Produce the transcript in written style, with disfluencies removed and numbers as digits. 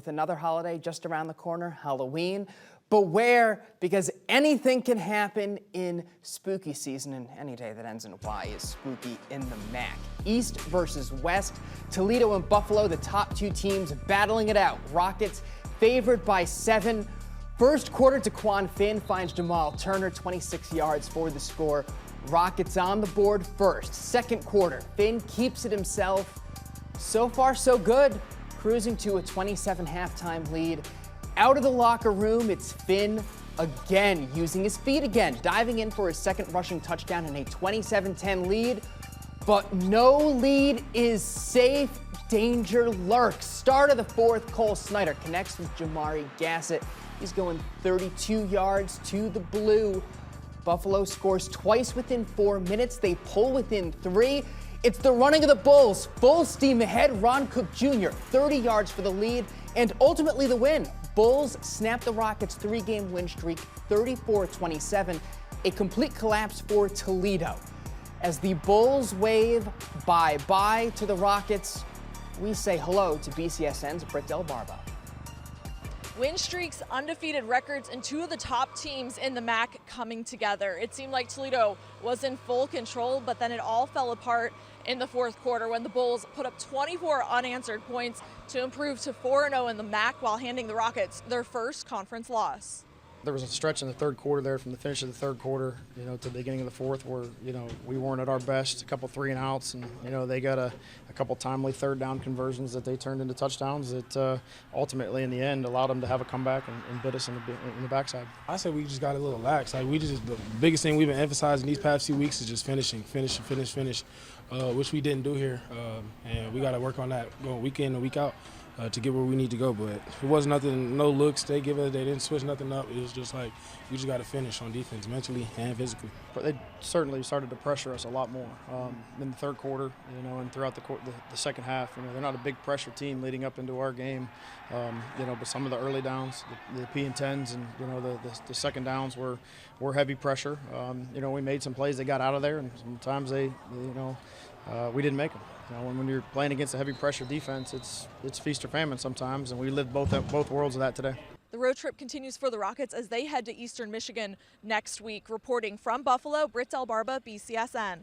with another holiday just around the corner, Halloween. Beware, because anything can happen in spooky season, and any day that ends in Y is spooky in the MAC. East versus West, Toledo and Buffalo, the top two teams battling it out. Rockets favored by 7. First quarter, Daquan Finn finds Jamal Turner, 26 yards for the score. Rockets on the board first. Second quarter, Finn keeps it himself. So far, so good, cruising to a 27 halftime lead. Out of the locker room, it's Finn again, using his feet again, diving in for his second rushing touchdown and a 27-10 lead. But no lead is safe. Danger lurks. Start of the fourth, Cole Snyder connects with Jamari Gassett. He's going 32 yards to the blue. Buffalo scores twice within 4 minutes. They pull within 3. It's the running of the Bulls. Full steam ahead. Ron Cook Jr., 30 yards for the lead and ultimately the win. Bulls snap the Rockets' 3-game win streak, 34-27. A complete collapse for Toledo. As the Bulls wave bye-bye to the Rockets, we say hello to BCSN's Britt Delbarba. Win streaks, undefeated records, and two of the top teams in the MAC coming together. It seemed like Toledo was in full control, but then it all fell apart in the fourth quarter when the Bulls put up 24 unanswered points to improve to 4-0 in the MAC while handing the Rockets their first conference loss. There was a stretch in the third quarter there from the finish of the third quarter, to the beginning of the fourth where, we weren't at our best, a couple 3-and-outs, and, they got a couple timely third down conversions that they turned into touchdowns that ultimately in the end allowed them to have a comeback and bit us in the backside. I said we just got a little lax. The biggest thing we've been emphasizing these past few weeks is just finish, which we didn't do here. And we got to work on that going week in and week out. To get where we need to go, but it was nothing, no looks they didn't switch nothing up. It was just like we just got to finish on defense, mentally and physically. But they certainly started to pressure us a lot more in the third quarter, and throughout the second half. They're not a big pressure team leading up into our game, but some of the early downs, the P and 10s, and the second downs were heavy pressure. We made some plays, they got out of there, and sometimes we didn't make them. When you're playing against a heavy pressure defense, it's feast or famine sometimes, and we lived both worlds of that today. The road trip continues for the Rockets as they head to Eastern Michigan next week. Reporting from Buffalo, Britt Delbarba, BCSN.